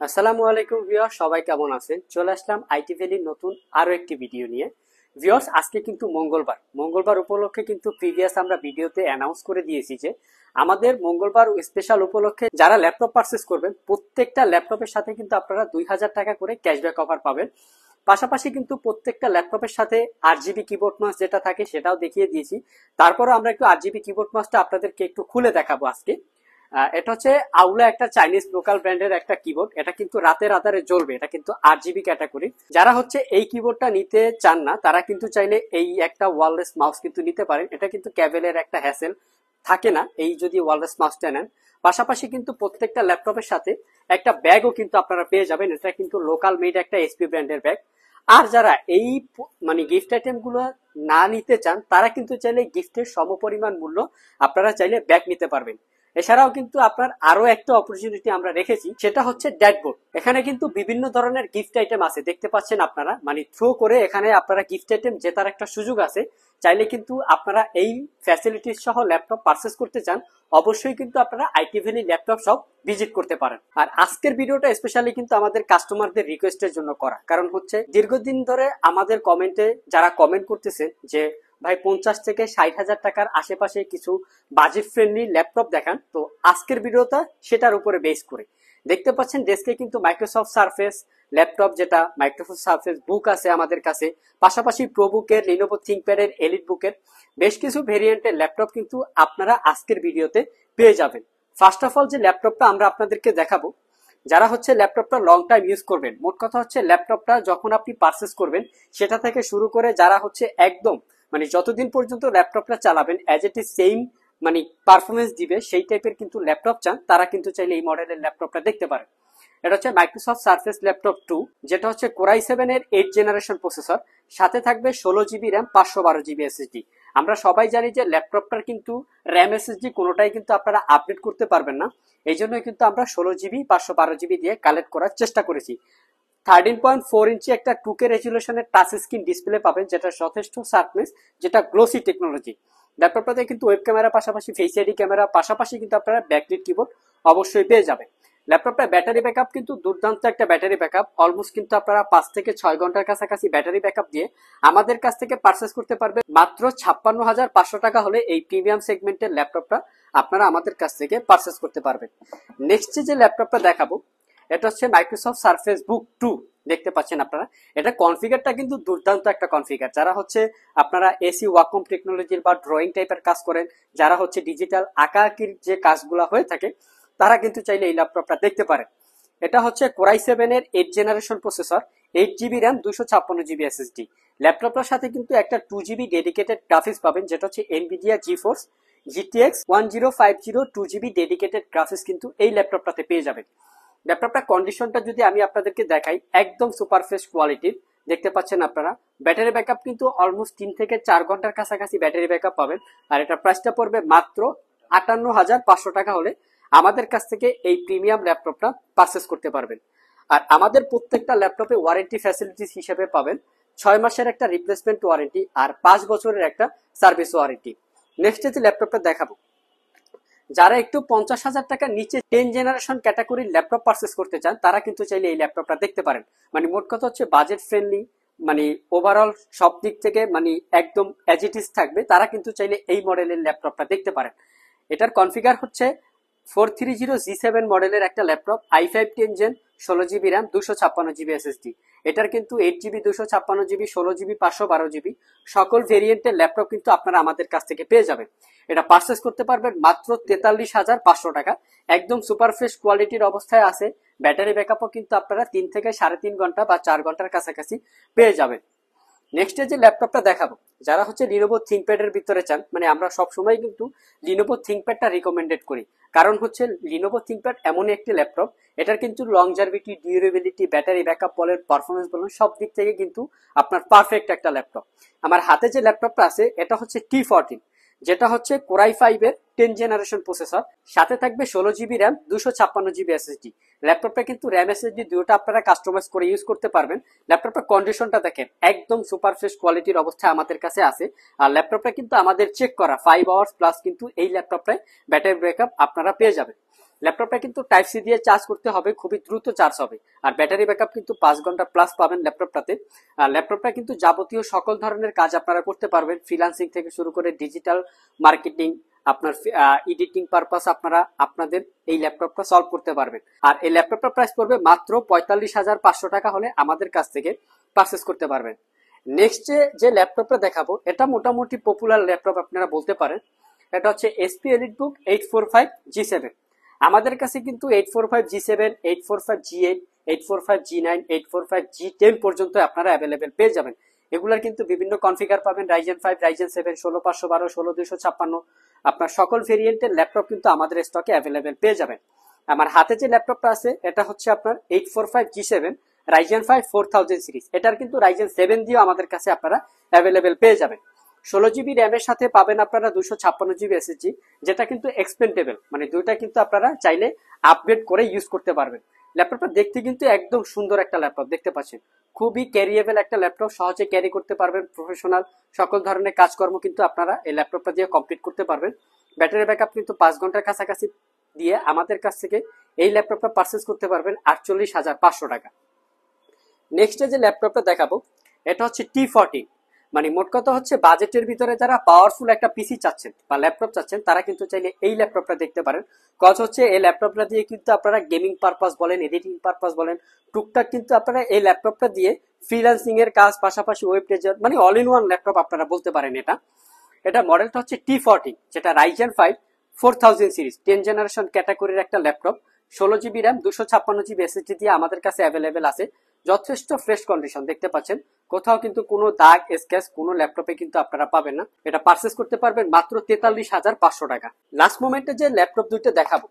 আসসালামু আলাইকুম ভিউয়ার্স, সবাই কেমন আছেন? চলে আসলাম আইটি ভ্যালির নতুন আরো একটি ভিডিও নিয়ে। ভিউয়ার্স, আজকে কিন্তু মঙ্গলবার উপলক্ষে কিন্তু প্রিভিয়াস আমরা ভিডিওতে অ্যানাউন্স করে দিয়েছি যে আমাদের মঙ্গলবার স্পেশাল উপলক্ষে যারা ল্যাপটপ পারচেস করবেন প্রত্যেকটা ল্যাপটপের সাথে কিন্তু আপনারা 2000 টাকা করে ক্যাশব্যাক অফার পাবেন। পাশাপাশি কিন্তু প্রত্যেকটা ল্যাপটপের সাথে 8 জিবি কিবোর্ড মাউস যেটা থাকে সেটাও দেখিয়ে দিয়েছি। তারপরও আমরা একটু 8 জিবি কিবোর্ড মাউসটা আপনাদেরকে একটু খুলে দেখাবো আজকে। এটা হচ্ছে আউলা, একটা চাইনিজ লোকাল ব্র্যান্ডের একটা কিবোর্ড। এটা কিন্তু রাতের আধারে জ্বলবে। এটা কিন্তু 8 জিবি ক্যাটাগরি। যারা হচ্ছে এই কিবোর্ডটা নিতে চান না তারা কিন্তু চাইলে এই একটা ওয়ারলেস মাউস কিন্তু নিতে পারেন। এটা কিন্তু ক্যাবেলের একটা হ্যাসেল থাকে না এই যদি ওয়ারলেস মাউসটা নেন। পাশাপাশি কিন্তু প্রত্যেকটা ল্যাপটপের সাথে একটা ব্যাগও কিন্তু আপনারা পেয়ে যাবেন। এটা কিন্তু লোকাল মেড একটা এসপি ব্র্যান্ডের ব্যাগ। আর যারা এই মানে গিফট আইটেম গুলো না নিতে চান তারা কিন্তু চাইলে গিফটের সমপরিমাণ মূল্য আপনারা চাইলে ব্যাগ নিতে পারবেন। এছাড়াও কিন্তু আপনার আরো একটা অপরচুনিটি আমরা রেখেছি, সেটা হচ্ছে ড্যাশবোর্ড। এখানে কিন্তু বিভিন্ন ধরনের গিফট আইটেম আছে, দেখতে পাচ্ছেন আপনারা, মানে থ্রো করে এখানে আপনারা গিফট আইটেম জেতার একটা সুযোগ আছে। চাইলে কিন্তু আপনারা এই ফ্যাসিলিটিস সহ ল্যাপটপ পারচেস করতে চান, অবশ্যই কিন্তু আপনারা IT valley laptop shop visit করতে পারেন। আর আজকের ভিডিওটা স্পেশালি কিন্তু আমাদের কাস্টমারদের রিকোয়েস্টের জন্য করা, কারণ হচ্ছে দীর্ঘদিন ধরে আমাদের কমেন্টে যারা কমেন্ট করতেছে যে ভাই 50 থেকে 60 হাজার টাকার আশেপাশে কিছু বাজেট ফ্রেন্ডলি ল্যাপটপ দেখান, তো আজকের ভিডিওটা সেটার উপরে বেস করে। দেখতে পাচ্ছেন ডেস্কে কিন্তু মাইক্রোসফট সারফেস ল্যাপটপ, যেটা মাইক্রোসফট সারফেস বুক আছে আমাদের কাছে। পাশাপাশি প্রোবুকের, লিনোভো থিংকপ্যাডের, এলিট বুকের বেশ কিছু ভেরিয়েন্টের ল্যাপটপ কিন্তু আপনারা আজকের ভিডিওতে পেয়ে যাবেন। ফার্স্ট অফ অল যে ল্যাপটপটা আমরা আপনাদেরকে দেখাবো, যারা হচ্ছে ল্যাপটপটা লং টাইম ইউজ করবেন, মোট কথা হচ্ছে ল্যাপটপটা যখন আপনি পারচেস করবেন সেটা থেকে শুরু করে যারা হচ্ছে একদম মানে যতদিন পর্যন্ত ল্যাপটপটা চালাবেন অ্যাজ ইট ইজ সেম মানে পারফরমেন্স দিবে সেই টাইপের কিন্তু ল্যাপটপ চান, তারা কিন্তু চাইলে এই মডেলের ল্যাপটপটা দেখতে পারেন। এটা হচ্ছে মাইক্রোসফট সারফেস ল্যাপটপ 2, যেটা হচ্ছে কোরাই 7 এর 8 জেনারেশন প্রসেসর, সাথে থাকবে 16 জিবি র্যাম, 512 জিবি এসএসডি। আমরা সবাই জানি যে ল্যাপটপটার কিন্তু র্যাম এসএসডি কোনোটাই কিন্তু আপনারা আপডেট করতে পারবেন না, এই জন্য কিন্তু আমরা 16 জিবি 512 জিবি দিয়ে কালেক্ট করার চেষ্টা করেছি। 13.4 ইঞ্চি একটা 2K রেজুলেশনের টাচ স্ক্রিন ডিসপ্লে পাবেন, যেটা যথেষ্ট শার্পনেস, যেটা গ্লোসি টেকনোলজি। ল্যাপটপটাতে কিন্তু ওয়েব ক্যামেরা, পাশাপাশি ফেস আইডি ক্যামেরা, পাশাপাশি কিন্তু আপনারা ব্যাকলিট কিবোর্ড অবশ্যই পেয়ে যাবেন। ল্যাপটপটার ব্যাটারি ব্যাকআপ কিন্তু দুর্দান্ত একটা ব্যাটারি ব্যাকআপ, অলমোস্ট কিন্তু আপনারা 5 থেকে 6 ঘন্টার কাছাকাছি ব্যাটারি ব্যাকআপ দিয়ে আমাদের কাছ থেকে পারচেস করতে পারবেন মাত্র 56,500 টাকা হলে। এই প্রিমিয়াম সেগমেন্টের ল্যাপটপটা আপনারা আমাদের কাছ থেকে পারচেস করতে পারবেন। নেক্সট যে ল্যাপটপটা দেখাবো, এটা হচ্ছে মাইক্রোসফট সারফেস বুক 2। দেখতে পাচ্ছেন আপনারা, এটা কনফিগারটা কিন্তু দুর্দান্ত একটা কনফিগার। যারা হচ্ছে আপনারা এসি ওয়াকম টেকনোলজির বা ড্রয়িং টাইপের কাজ করেন, যারা হচ্ছে ডিজিটাল আঁকাআঁকির যে কাজগুলো হয়ে থাকে, তারা কিন্তু চাইলে এই ল্যাপটপটা দেখতে পারেন। এটা হচ্ছে কোরাই 7 এর 8 generation processor, 8 GB RAM, 256 GB SSD. ল্যাপটপটার সাথে কিন্তু একটা 2 জিবি ডেডিকেটেড গ্রাফিক্স পাবেন, যেটা হচ্ছে Nvidia GeForce GTX 1050 2 GB dedicated graphics কিন্তু এই ল্যাপটপটাতে পেয়ে যাবেন। ল্যাপটপটা কন্ডিশনটা যদি আমি আপনাদেরকে দেখাই, একদম সুপার ফ্রেশ কোয়ালিটির। দেখতে পাচ্ছেন আপনারা, ব্যাটারি ব্যাকআপ কিন্তু অলমোস্ট 3 থেকে 4 ঘন্টার কাছাকাছি ব্যাটারি ব্যাকআপ পাবেন। আর এটা প্রাইসটা পড়বে মাত্র 58,500 টাকা হলে আমাদের কাছ থেকে এই প্রিমিয়াম ল্যাপটপটা পারচেস করতে পারবেন। আর আমাদের প্রত্যেকটা ল্যাপটপে ওয়ারেন্টি ফ্যাসিলিটিস হিসেবে পাবেন 6 মাসের একটা রিপ্লেসমেন্ট ওয়ারেন্টি আর 5 বছরের একটা সার্ভিস ওয়ারেন্টি। নেক্সট যে ল্যাপটপটা দেখাবো, যারা একটু 50,000 টাকার নিচে 10 জেনারেশন ক্যাটাগরির ল্যাপটপ পারচেস করতে চান, তারা কিন্তু চাইলে এই ল্যাপটপটা দেখতে পারেন। মানে মোট কথা হচ্ছে বাজেট ফ্রেন্ডলি, মানে ওভারঅল সব দিক থেকে মানে একদম অ্যাজ ইট ইজ থাকবে, তারা কিন্তু চাইলে এই মডেলের ল্যাপটপটা দেখতে পারেন। এটার কনফিগার হচ্ছে 430G7 মডেলের একটা laptop, i5 10 gen, 16 GB RAM, 256 GB SSD. এটার কিন্তু 8 জিবি 256 জিবি, 16 জিবি, 512 জিবি সকল ভেরিয়েন্টের ল্যাপটপ কিন্তু আপনারা আমাদের কাছ থেকে পেয়ে যাবেন। এটা পারচেস করতে পারবেন মাত্র 43,500 টাকা। একদম সুপার ফ্রেশ কোয়ালিটির অবস্থায় আছে। ব্যাটারি ব্যাকআপও কিন্তু আপনারা 3 থেকে 3.5 ঘন্টা বা 4 ঘন্টার কাছাকাছি পেয়ে যাবেন। নেক্সট যে ল্যাপটপটা দেখাবো, যারা হচ্ছে লিনোভো থিংকপ্যাড এর ভিতরে চান, মানে আমরা সব সময় কিন্তু লিনোভো থিংকপ্যাডটা রিকমেন্ডেড করি, কারণ হচ্ছে লিনোভো থিংকপ্যাড এমন একটি ল্যাপটপ, এটার কিন্তু লংজারভিটি, ডিউরেবিলিটি, ব্যাটারি ব্যাকআপ বলেন, পারফরমেন্স বলেন, সব দিক থেকে কিন্তু আপনার পারফেক্ট একটা ল্যাপটপ। আমার হাতে যে ল্যাপটপটা আছে এটা হচ্ছে T14, যেটা হচ্ছে কোরাই 5 এর 10 জেনারেশন প্রসেসর, সাথে থাকবে 16 জিবি র্যাম, 256 জিবি এসএসডি। ল্যাপটপটা কিন্তু র্যাম এসএসডি দুটোটা আপনারা কাস্টমাইজ করে ইউজ করতে পারবেন। ল্যাপটপের কন্ডিশনটা দেখেন, একদম সুপার ফ্রেশ কোয়ালিটির অবস্থায় আমাদের কাছে আছে। আর ল্যাপটপটা কিন্তু আমাদের চেক করা 5 আওয়ার্স প্লাস কিন্তু এই ল্যাপটপটায় ব্যাটারি ব্যাকআপ আপনারা পেয়ে যাবেন। ল্যাপটপটা কিন্তু টাইপ সি দিয়ে চার্জ করতে হবে, খুবই দ্রুত চার্জ হবে। আর ব্যাটারি ব্যাকআপ কিন্তু 5 ঘন্টা প্লাস পাবেন ল্যাপটপটাতে। আর ল্যাপটপটা কিন্তু যাবতীয় সকল ধরনের কাজ আপনারা করতে পারবেন, ফ্রিল্যান্সিং থেকে শুরু করে ডিজিটাল মার্কেটিং, আপনার এডিটিং পারপাস আপনারা আপনাদের এই ল্যাপটপটা সলভ করতে পারবেন। আর এই ল্যাপটপটার প্রাইস পড়বে মাত্র 45,500 টাকা হলে আমাদের কাছ থেকে পারচেস করতে পারবেন। নেক্সট যে ল্যাপটপটা দেখাবো এটা মোটামুটি পপুলার ল্যাপটপ আপনারা বলতে পারেন। এটা হচ্ছে এসপি এলিটবুক 845G7। আমাদের কাছে কিন্তু 845G7, 845G8, 845G9, 845G10 পর্যন্ত আপনারা অ্যাভেলেবেল পেয়ে যাবেন। এগুলার কিন্তু বিভিন্ন কনফিগার পাবেন, Ryzen 5, Ryzen 7, 16512, 16256, আপনার সকল ভেরিয়েন্টের ল্যাপটপ কিন্তু আমাদের স্টকে অ্যাভেলেবেল পেয়ে যাবেন। আমার হাতে যে ল্যাপটপটা আছে এটা হচ্ছে আপনার 845G7 Ryzen 5 4000 সিরিজ। এটার কিন্তু Ryzen 7 দিয়েও আমাদের কাছে আপনারা অ্যাভেলেবেল পেয়ে যাবেন। 16GB র্যামের সাথে পাবেন আপনারা 256GB SSD, যেটা কিন্তু এক্সপেন্ডেবল, মানে দুইটা কিন্তু আপনারা চাইলে আপগ্রেড করে ইউজ করতে পারবেন। ল্যাপটপটা দেখতে কিন্তু একদম সুন্দর একটা ল্যাপটপ দেখতে পাচ্ছেন, খুবই ক্যারিয়েবল একটা ল্যাপটপ, সহজে ক্যারি করতে পারবেন। প্রফেশনাল সকল ধরনের কাজকর্ম কিন্তু আপনারা এই ল্যাপটপটা দিয়ে কমপ্লিট করতে পারবেন। ব্যাটারি ব্যাকআপ কিন্তু 5 ঘন্টার কাছাকাছি দিয়ে আমাদের কাছ থেকে এই ল্যাপটপটা পারচেস করতে পারবেন 48,500 টাকা। নেক্সট যে ল্যাপটপটা দেখাবো এটা হচ্ছে T14। মানে মোট কথা হচ্ছে বাজেটের ভিতরে যারা পাওয়ারফুল একটা পিসি চাচ্ছেন বা ল্যাপটপ চাচ্ছেন তারা কিন্তু চাইলে এই ল্যাপটপটা দেখতে পারেন। কজ হচ্ছে এই ল্যাপটপটা দিয়ে কিন্তু আপনারা গেমিং পারপাস বলেন, এডিটিং পারপাস বলেন, টুকটাক কিন্তু আপনারা এই ল্যাপটপটা দিয়ে ফ্রিল্যান্সিং এর কাজ, পাশাপাশি ওয়েব পেজার, মানে অল ইন ওয়ান ল্যাপটপ আপনারা বলতে পারেন। এটা মডেলটা হচ্ছে T14, যেটা Ryzen 5 4000 সিরিজ 10 জেনারেশন ক্যাটাগরির একটা laptop. 16GB RAM, 256GB SSD দিয়ে আমাদের কাছে অ্যাভেলেবেল আছে। যথেষ্ট ফ্রেশ কন্ডিশন দেখতে পাচ্ছেন, কোথাও কিন্তু কোনো দাগ স্ক্র্যাচ কোনো ল্যাপটপে কিন্তু আপনারা পাবেন না। এটা পারচেস করতে পারবেন মাত্র 43,500 টাকা। লাস্ট মোমেন্টে যে ল্যাপটপ দুইটা দেখাবো,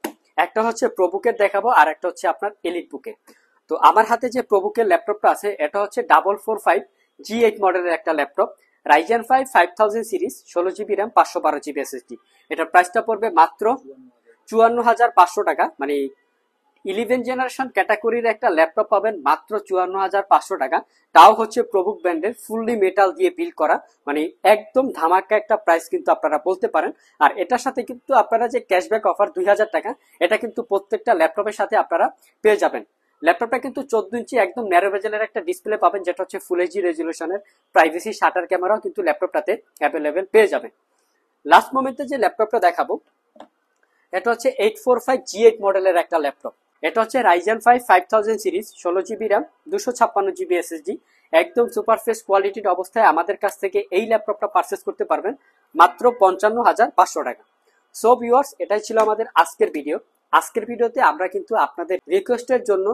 একটা হচ্ছে প্রোবুকের দেখাবো আর একটা হচ্ছে আপনার এলিট বুকের। তো আমার হাতে যে প্রোবুকের ল্যাপটপটা আছে এটা হচ্ছে 445G8 মডেলের একটা laptop, Ryzen 5 5000 series, 16GB RAM, 512GB SSD। এটার প্রাইসটা পড়বে মাত্র 54,500 টাকা। মানে 11 জেনারেশন ক্যাটাগরির একটা ল্যাপটপ পাবেন মাত্র 54,500 টাকা। তাও হচ্ছে প্রবুক ব্র্যান্ডের, ফুললি মেটাল দিয়ে বিল্ড করা, মানে একদম ধামাকা একটা প্রাইস কিন্তু আপনারা বলতে পারেন। আর এটার সাথে কিন্তু আপনারা যে ক্যাশব্যাক অফার 2,000 টাকা, এটা কিন্তু প্রত্যেকটা ল্যাপটপের সাথে আপনারা পেয়ে যাবেন। ল্যাপটপটা কিন্তু 14 ইঞ্চি একদম ন্যারো বেজেলের একটা ডিসপ্লে পাবেন, যেটা হচ্ছে ফুল এইচডি রেজলিউশনের, প্রাইভেসি শাটার ক্যামেরাও কিন্তু ল্যাপটপটাতে অ্যাভেলেবেল পেয়ে যাবেন। লাস্ট মোমেন্টে যে ল্যাপটপটা দেখাবো এটা হচ্ছে 845G8 মডেলের একটা ল্যাপটপ। এটা হচ্ছে Ryzen 5 5000 series, 16GB RAM, 256GB SSD, একদম সুপার ফ্রেশ কোয়ালিটির অবস্থায় আমাদের কাছ থেকে এই ল্যাপটপটা পারচেস করতে পারবেন মাত্র 55,500 টাকা। সো ভিউয়ার্স, এটাই ছিল আমাদের আজকের ভিডিও। আজকের ভিডিওতে আমরা কিন্তু আপনাদের রিকোয়েস্টের জন্য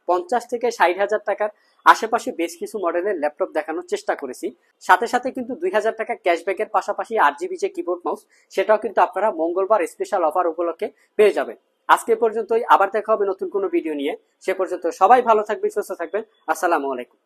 50 থেকে 60,000 টাকার আশেপাশে বেশ কিছু মডেলের ল্যাপটপ দেখানোর চেষ্টা করেছি। সাথে সাথে কিন্তু 2,000 টাকা ক্যাশব্যাকের পাশাপাশি 8GB যে কিবোর্ড মাউস, সেটাও কিন্তু আপনারা মঙ্গলবার স্পেশাল অফার উপলক্ষে পেয়ে যাবেন। আজকে পর্যন্তই, আবার দেখা হবে নতুন কোনো ভিডিও নিয়ে। সে পর্যন্ত সবাই ভালো থাকবেন, সুস্থ থাকবেন। আসসালামু আলাইকুম।